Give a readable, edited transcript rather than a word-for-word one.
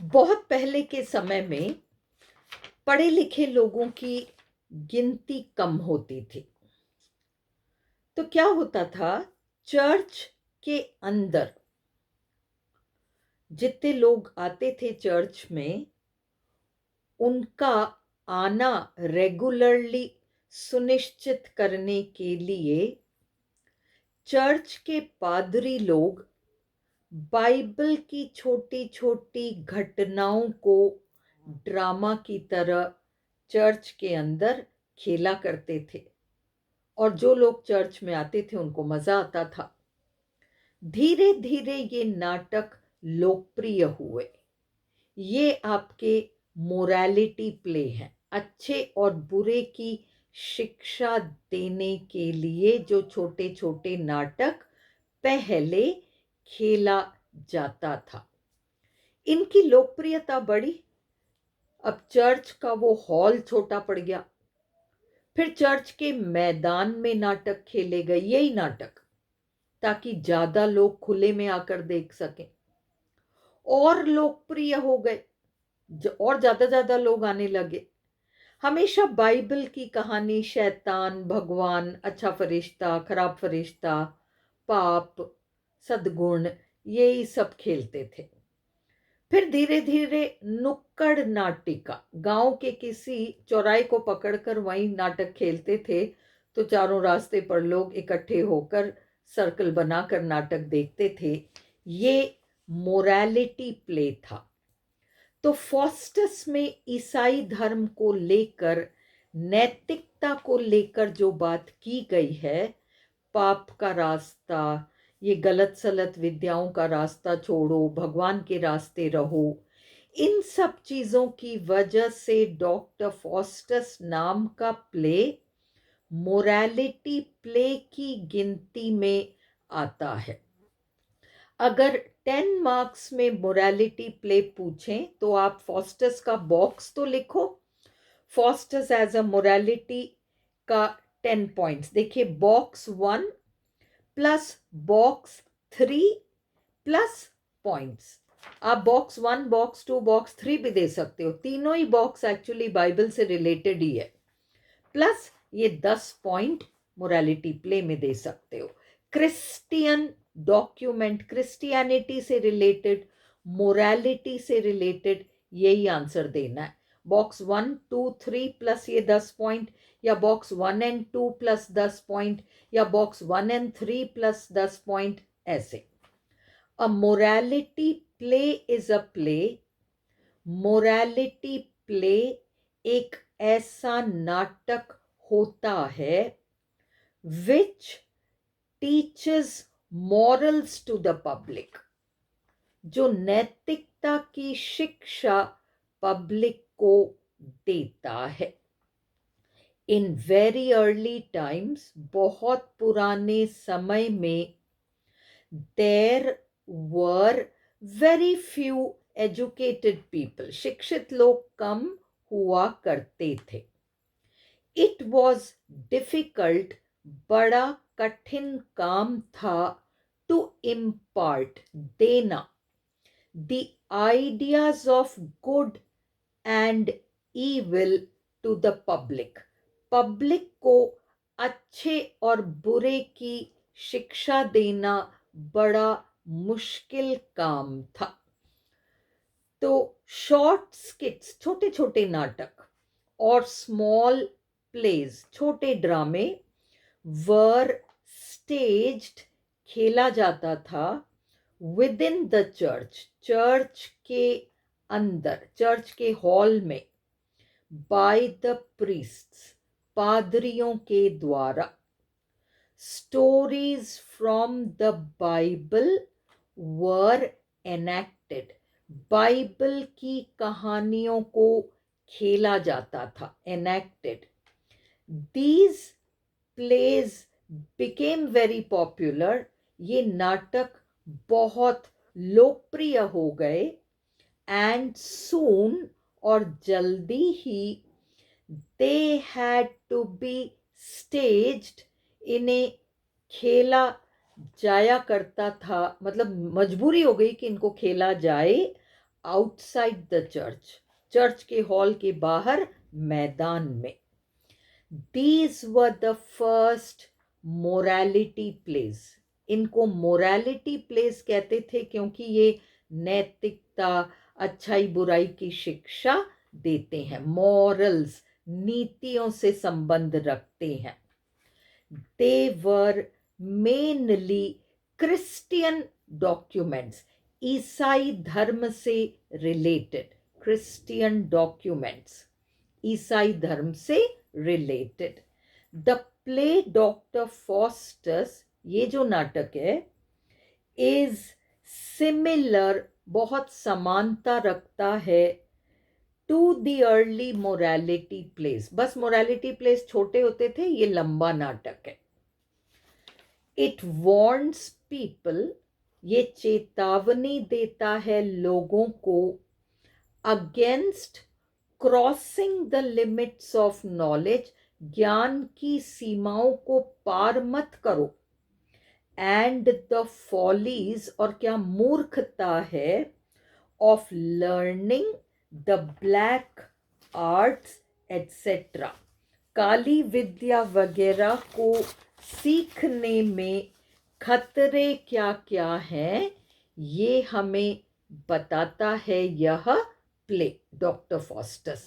बहुत पहले के समय में पढ़े लिखे लोगों की गिनती कम होती थी। तो क्या होता था, चर्च के अंदर जितने लोग आते थे चर्च में, उनका आना रेगुलरली सुनिश्चित करने के लिए चर्च के पादरी लोग बाइबल की छोटी छोटी घटनाओं को ड्रामा की तरह चर्च के अंदर खेला करते थे। और जो लोग चर्च में आते थे उनको मजा आता था। धीरे धीरे ये नाटक लोकप्रिय हुए। ये आपके मोरालिटी प्ले हैं, अच्छे और बुरे की शिक्षा देने के लिए जो छोटे छोटे नाटक पहले खेला जाता था। इनकी लोकप्रियता बढ़ी। अब चर्च का वो हॉल छोटा पड़ गया। फिर चर्च के मैदान में नाटक खेले गए, यही नाटक, ताकि ज्यादा लोग खुले में आकर देख सकें। और लोकप्रिय हो गए और ज्यादा लोग आने लगे। हमेशा बाइबल की कहानी शैतान, भगवान, अच्छा फरिश्ता, खराब फरिश्ता, पाप, सद्गुण, यही सब खेलते थे। फिर धीरे धीरे नुक्कड़ नाटिका, गांव के किसी चौराहे को पकड़कर वहीं नाटक खेलते थे। तो चारों रास्ते पर लोग इकट्ठे होकर सर्कल बनाकर नाटक देखते थे। ये मोरालिटी प्ले था। तो फॉस्टस में ईसाई धर्म को लेकर, नैतिकता को लेकर जो बात की गई है, पाप का रास्ता, ये गलत सलत विद्याओं का रास्ता छोड़ो, भगवान के रास्ते रहो, इन सब चीजों की वजह से डॉक्टर फॉस्टस नाम का प्ले मोरालिटी प्ले की गिनती में आता है। अगर 10 मार्क्स में मोरालिटी प्ले पूछें तो आप फॉस्टस का बॉक्स तो लिखो। फॉस्टस एज अ मोरालिटी का 10 पॉइंट्स देखिए, box 1 plus box 3 plus points. आप बॉक्स 1, बॉक्स 2, बॉक्स 3 भी दे सकते हो। तीनों ही बॉक्स एक्चुअली बाइबल से रिलेटेड ही है। प्लस ये 10 पॉइंट मोरालिटी प्ले में दे सकते हो। क्रिश्चियन डॉक्यूमेंट, क्रिश्चियनिटी से रिलेटेड, मोरालिटी से रिलेटेड, यही आंसर देना है। बॉक्स 1, 2, 3 प्लस ये 10 पॉइंट, या बॉक्स 1 एंड 2 प्लस 10 पॉइंट, या बॉक्स 1 एंड 3 प्लस 10 पॉइंट, ऐसे। A morality play is a play. Morality play एक ऐसा नाटक होता है which teaches morals to the public, जो नैतिकता की शिक्षा पब्लिक को देता है। इन वेरी अर्ली टाइम्स, बहुत पुराने समय में, there were very few educated people, शिक्षित लोग कम हुआ करते थे। इट वॉज डिफिकल्ट, बड़ा कठिन काम था, टू इम्पार्ट, देना, the ideas of good and evil to the public, public को अच्छे और बुरे की शिक्षा देना बड़ा मुश्किल काम था। तो शॉर्ट स्किट्स, छोटे छोटे नाटक, और स्मॉल प्लेज, छोटे ड्रामे, वर स्टेज्ड, खेला जाता था, with in the church, church के अंदर, चर्च के हॉल में, बाय द प्रीस्ट्स, पादरियों के द्वारा। Stories from the Bible were enacted, Bible की कहानियों को खेला जाता था, enacted. These plays became very popular, ये नाटक बहुत लोकप्रिय हो गए। एंड soon, और जल्दी ही, they had to be staged, इन्हें खेला जाया करता था, मतलब मजबूरी हो गई कि इनको खेला जाए, आउटसाइड द चर्च, चर्च के हॉल के बाहर मैदान में। These were the first morality plays. इनको मोरालिटी प्लेस कहते थे क्योंकि ये नैतिकता, अच्छाई बुराई की शिक्षा देते हैं, मॉरल्स, नीतियों से संबंध रखते हैं। They were mainly Christian documents, ईसाई धर्म से रिलेटेड, क्रिश्चियन डॉक्यूमेंट्स, ईसाई धर्म से related. The play doctor Faustus, ये जो नाटक है, इज सिमिलर, बहुत समानता रखता है to the early morality place. बस मोरालिटी प्लेस छोटे होते थे, ये लंबा नाटक है। इट वार्न्स पीपल, ये चेतावनी देता है लोगों को, against crossing the limits of knowledge, ज्ञान की सीमाओं को पार मत करो, एंड द फॉलीज, और क्या मूर्खता है, of learning the black arts etcetera, काली विद्या वगैरह को सीखने में खतरे क्या क्या हैं, ये हमें बताता है यह प्ले डॉक्टर फॉस्टस।